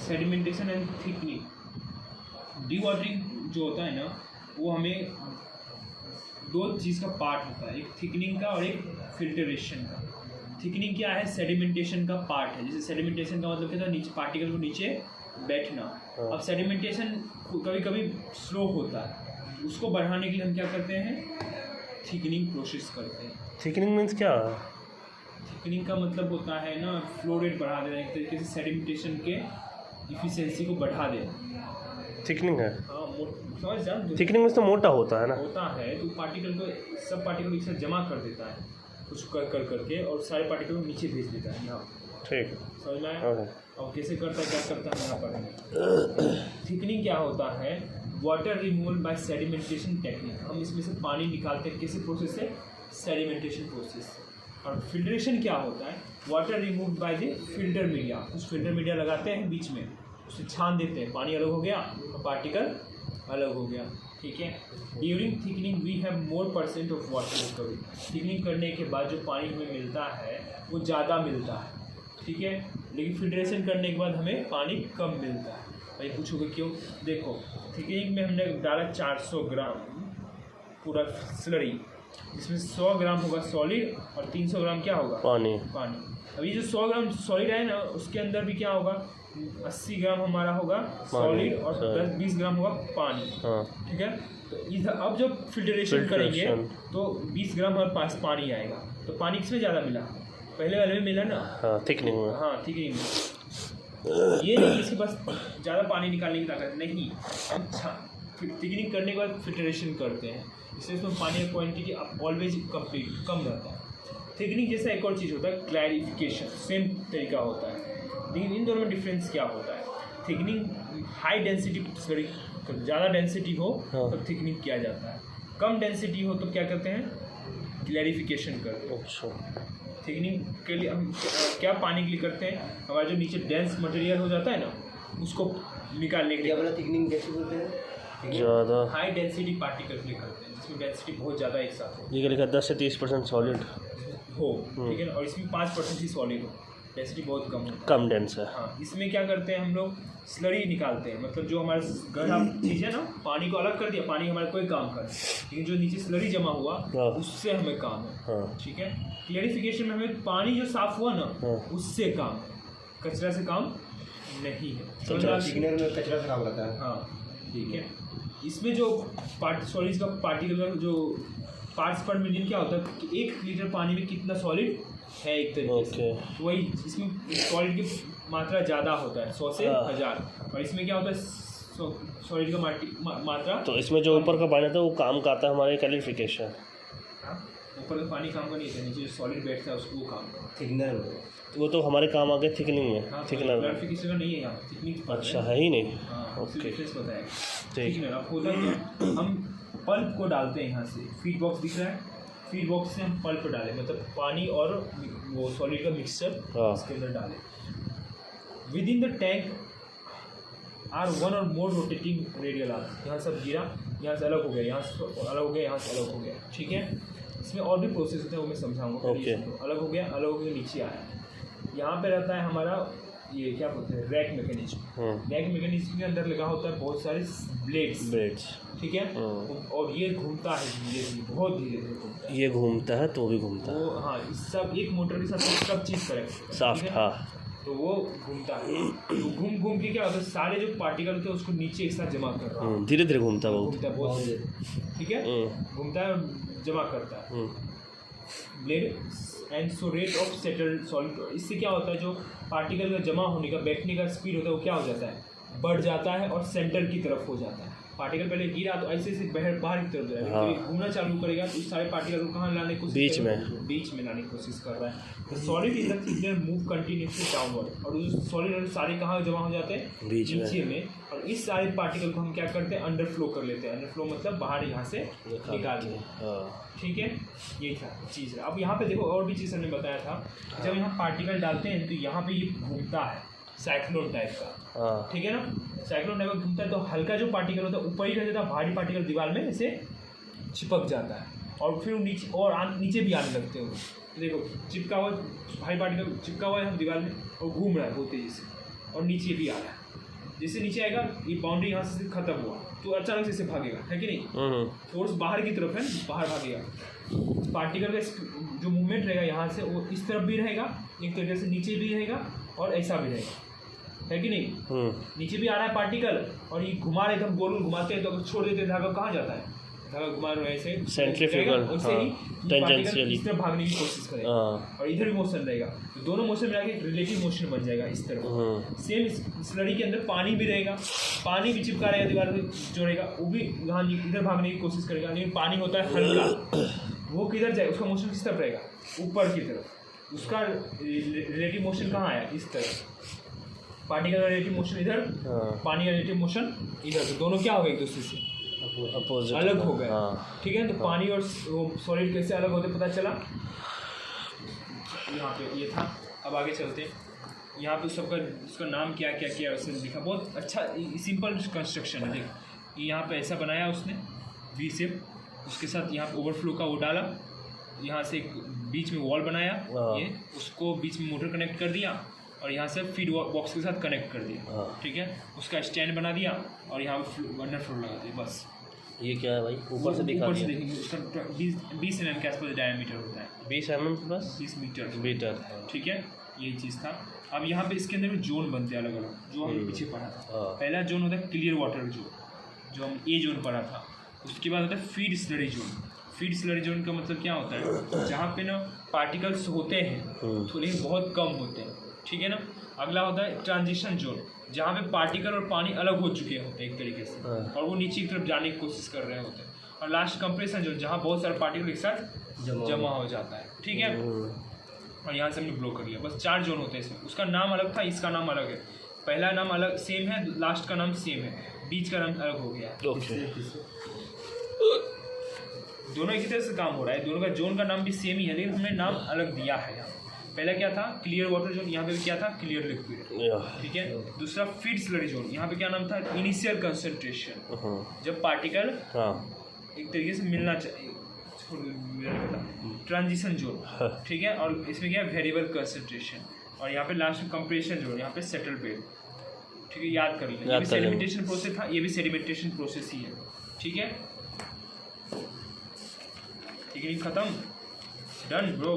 Sedimentation and thickening. D watering जो होता है ना, वो हमें दो चीज़ का पार्ट होता है, एक थिकनिंग का और एक फिल्टरेशन का। थिकनिंग क्या है? सेडिमेंटेशन का पार्ट है। जैसे सेडिमेंटेशन का मतलब क्या था? नीचे पार्टिकल को नीचे बैठना। अब सेडिमेंटेशन कभी कभी स्लो होता है, उसको बढ़ाने के लिए हम क्या करते हैं? थिकनिंग प्रोसेस करते हैं। थिकनिंग मीन्स क्या? थिकनिंग का मतलब होता है ना, फ्लो रेट बढ़ा देना, एक तरीके से सेडिमेंटेशन के इफिशिएंसी को बढ़ा देना। थिकनिंग है। हाँ, समझ जान। थिकनिंग मीन्स तो मोटा होता है ना? होता है तो पार्टिकल को, सब पार्टिकल एक साथ जमा कर देता है कुछ कर करके, और सारे पार्टिकल को नीचे भेज देता है। यहाँ ठीक है, समझ में आया? और कैसे करता है, क्या करता है, यहाँ पर थिकनिंग क्या होता है? Water removal by sedimentation technique. हम इसमें से पानी निकालते हैं, किसी प्रोसेस से? सेडिमेंटेशन प्रोसेस से। और फिल्ट्रेशन क्या होता है? Water remove by the filter media. कुछ फिल्टर मीडिया लगाते हैं बीच में, उसे छान देते हैं, पानी अलग हो गया और पार्टिकल अलग हो गया। ठीक है। During thickening we have more percent of water recovery. Thickening करने के बाद जो पानी हमें मिलता है वो ज़्यादा मिलता है, ठीक है। लेकिन फिल्ट्रेशन करने के बाद हमें पानी कम मिलता है। भाई पूछोगे क्यों? देखो, थिकनिंग में हमने डाला 400 ग्राम पूरा स्लरी, जिसमें 100 ग्राम होगा सॉलिड और 300 ग्राम क्या होगा? पानी। अभी जो 100 ग्राम सॉलिड है ना, उसके अंदर भी क्या होगा? 80 ग्राम हमारा होगा सॉलिड और 10-20 ग्राम होगा पानी। ठीक है। तो अब जब फिल्ट्रेशन करेंगे तो 20 ग्राम हमारे पास पानी आएगा। तो पानी किसमें ज़्यादा मिला? पहले वाले में मिला ना, थिकनिंग में। हाँ, थिकनिंग में। ये नहीं इसके पास ज़्यादा पानी निकालने की ताकत नहीं। अच्छा, थिकनिंग करने के बाद फिल्ट्रेशन करते हैं, इससे उसमें पानी का क्वान्टिटी ऑलवेज कम रहता है। थिकनिंग जैसा एक और चीज़ होता है क्लैरिफिकेशन, सेम तरीका होता है, लेकिन इन दोनों में डिफरेंस क्या होता है? थिकनिंग हाई डेंसिटी स्लरी, ज़्यादा डेंसिटी हो तो थिकनिंग किया जाता है, कम डेंसिटी हो तो क्या करते हैं? क्लैरिफिकेशन करते हैं। थिकनिंग के लिए हम क्या पानी के लिए करते हैं? हमारा जो नीचे डेंस मटेरियल हो जाता है ना, उसको निकालने के लिए। थिकनिंग कैसे बोलते हैं? ज़्यादा हाई डेंसिटी पार्टिकल के लिए करते हैं, जिसमें डेंसिटी बहुत ज़्यादा एक साथ हो। ये लिखा 10 से 30% सॉलिड हो, ठीक है ना, और इसमें 5% ही सॉलिड हो, डेंसिटी बहुत कम हो, कम डेंस है। हाँ, इसमें क्या करते हैं हम लोग? स्लरी निकालते हैं, मतलब जो हमारे गहरा चीज़ है ना, पानी को अलग कर दिया, पानी हमारा कोई काम कर, लेकिन जो नीचे स्लरी जमा हुआ उससे हमें काम है। ठीक है। क्लियरिफिकेशन में हमें पानी जो साफ हुआ ना, उससे काम है, कचरा से काम नहीं है। थिकनर में कचरा से काम रहता है। हाँ, ठीक है। इसमें जो सॉलिड का पार्टिकुलर जो पार्ट्स पर मिलियन क्या होता है कि 1 लीटर पानी में कितना सॉलिड है, एक तरीके से वही, इसमें सॉलिड की मात्रा ज़्यादा होता है, 100 से 1000, और इसमें क्या होता है? सॉलिड का मात्रा। तो इसमें जो ऊपर का पानी आता है वो काम का आता है हमारे क्लैरिफिकेशन। ऊपर का पानी काम का नहीं है, नीचे जो सॉलिड बैठता है उसको वो काम का। थिकनर वो तो हमारे काम आ गए थिकनिंग में। थिकनर क्लैरिफिकेशन का नहीं है यहाँ, थिकनिंग। अच्छा, है ही नहीं। ओके, डिफरेंस बताया। ठीक है। अब होता है हम पल्प को डालते हैं यहाँ से, फीड बॉक्स दिख रहा है, फीड बॉक्स से हम पल्प डालें, मतलब पानी और वो सॉलिड का मिक्सचर इसके अंदर डालें। Within the tank are 1 और मोर रोटेटिंग रेडियल आर्म। यहाँ सब गिरा, यहाँ से अलग हो गया, यहाँ से अलग हो गया, यहाँ से अलग हो गया, ठीक है। इसमें और भी प्रोसेस होते हैं, वो मैं समझाऊंगा। अलग हो गया, अलग हो गया, नीचे आया। यहाँ पे रहता है हमारा ये क्या बोलते हैं? Rack mechanism. रैक मैकेनिज्म के अंदर लगा होता है बहुत सारे ब्लेड्स, ठीक है। और ये घूमता है धीरे, बहुत धीरे घूमता है। ये घूमता है तो भी घूमता है। हाँ, इस सब एक मोटर के साथ सब चीज़ करेक्ट सॉफ्ट। हाँ, तो वो घूमता है, तो घूम के क्या होता है? सारे जो पार्टिकल होते हैं उसको नीचे एक साथ जमा कर रहा है, धीरे धीरे घूमता है, बहुत धीरे, ठीक है। घूमता है और जमा करता है blade, and so rate of settled solid. इससे क्या होता है? जो पार्टिकल का जमा होने का, बैठने का स्पीड होता है, वो क्या हो जाता है? बढ़ जाता है और सेंटर की तरफ हो जाता है। पार्टिकल पहले गिरा तो ऐसे से बाहर की तरफ जाएगा, घूमना चालू करेगा तो सारे पार्टिकल को कहाँ लाने की कोशिश? बीच में लाने की कोशिश कर रहा है। तो solid in the thickener move continuously downward, और उस सॉलिड सारे कहाँ जमा हो जाते हैं? नीचे में। और इस सारे पार्टिकल को हम क्या करते हैं? अंडर फ्लो कर लेते हैं। अंडर फ्लो मतलब बाहर यहाँ से निकाल लें, ठीक है। ये था चीज़। अब यहाँ पे देखो, और भी चीज़ हमने बताया था, जब यहाँ पार्टिकल डालते हैं तो यहाँ पे ये घूमता है साइक्लोन टाइप का, ठीक है ना। साइक्लोन टाइप का घूमता है तो हल्का जो पार्टिकल होता है ऊपर ही रह जाता है, भारी पार्टिकल दीवार में ऐसे चिपक जाता है, और फिर नीचे और नीचे भी आने लगते हैं। देखो, चिपका हुआ भारी पार्टिकल चिपका हुआ है हम दीवार में और घूम रहा है बहुत तेज़ी से, और नीचे भी आ रहा है, जैसे नीचे आएगा, ये बाउंड्री यहाँ से खत्म हुआ तो अचानक से इसे भागेगा, है कि नहीं? फोर्स बाहर की तरफ है, बाहर भागेगा। पार्टिकल का जो मूवमेंट रहेगा यहाँ से वो इस तरफ भी रहेगा, एक तरीके से नीचे भी रहेगा और ऐसा भी रहेगा, है कि नहीं? नीचे भी आ रहा है पार्टिकल और ये घुमा रहे, हम गोल घुमाते हैं तो अगर छोड़ देते हैं धागा कहाँ जाता है? धागा घुमा रहे ऐसे सेंट्रीफ्यूगल, वैसे ही टेंजेंशियली इस तरफ भागने की कोशिश करेगा और इधर भी मोशन रहेगा, तो दोनों मोशन मिला के एक रिलेटिव मोशन बन जाएगा इस तरफ। सेम स्लरी के अंदर पानी भी रहेगा, पानी भी चिपका रहेगा दीवार से जोड़ेगा, वो भी यहाँ इधर भागने की कोशिश करेगा, लेकिन पानी होता है हल्का, वो किधर जाएगा? उसका मोशन किस तरफ रहेगा? ऊपर की तरफ। उसका रिलेटिव मोशन कहाँ आया? इस तरफ। पार्टिकल का रिलेटिव मोशन इधर, पानी का रिलेटिव मोशन इधर, तो दोनों क्या हो गए एक दूसरे से? अपोजिट, अलग हो गए। हाँ। ठीक है, तो पानी और सॉलिड कैसे अलग होते पता चला? यहाँ पे ये था। अब आगे चलते हैं, यहाँ पे सबका उसका नाम क्या क्या किया उसने लिखा, बहुत अच्छा सिंपल कंस्ट्रक्शन है। देख यहाँ पे ऐसा बनाया उसने वी शेप, उसके साथ यहाँ पे ओवरफ्लो का वो डाला, यहाँ से एक बीच में वॉल बनाया, ये उसको बीच में मोटर कनेक्ट कर दिया और यहाँ से फीड बॉक्स के साथ कनेक्ट कर दिया। ठीक है, उसका स्टैंड बना दिया और यहाँ पे अंडर फ्लोर लगा दिया, बस। ये क्या है भाई? ऊपर से दिखा दिया। देखेंगे उसका 20 mm के आसपास डायमीटर होता है, 20 mm प्लस 20 मीटर। मीटर। ठीक है, यही चीज़ था। अब यहाँ पे इसके अंदर भी जोन बनते हैं अलग अलग, जो हमने पीछे पढ़ा था। पहला जोन होता है क्लियर वाटर जोन, जो हम ए जोन पढ़ा था। उसके बाद होता है feed slurry zone. Feed slurry zone का मतलब क्या होता है? जहाँ पे ना पार्टिकल्स होते हैं थोड़े बहुत कम होते हैं, ठीक है ना। अगला होता है ट्रांजिशन जोन, जहाँ पे पार्टिकल और पानी अलग हो चुके होते हैं एक तरीके से और वो नीचे की तरफ जाने की कोशिश कर रहे होते हैं। और लास्ट कंप्रेशन जोन, जहाँ बहुत सारे पार्टिकल एक साथ जमा हो जाता है, ठीक है। और यहाँ से हमने ब्लो कर लिया। बस 4 जोन होते हैं इसमें। उसका नाम अलग था, इसका नाम अलग है। पहला नाम अलग सेम है, लास्ट का नाम सेम है, बीच का नाम अलग हो गया है। दोनों एक ही तरह से काम हो रहा है, दोनों का जोन का नाम भी सेम ही है, लेकिन हमने नाम अलग दिया है यहाँ। पहला क्या था? क्लियर वाटर जोन, यहाँ पे भी क्या था? क्लियर लिक्विड, ठीक है। दूसरा फीड स्लरी जोन, यहाँ पे क्या नाम था? इनिशियल कंसंट्रेशन, जब पार्टिकल एक तरीके से मिलना चाहिए। ट्रांजिशन जोन, ठीक है। और इसमें क्या है? Variable concentration. और यहाँ पे लास्ट में कंप्रेशन जोन, यहाँ पे सेटल बेड, ठीक है। याद कर लें, ये भी सेडिमेंटेशन प्रोसेस था, ये भी सेडिमेंटेशन प्रोसेस ही है, ठीक है। ठीक है, खत्म, डन ब्रो।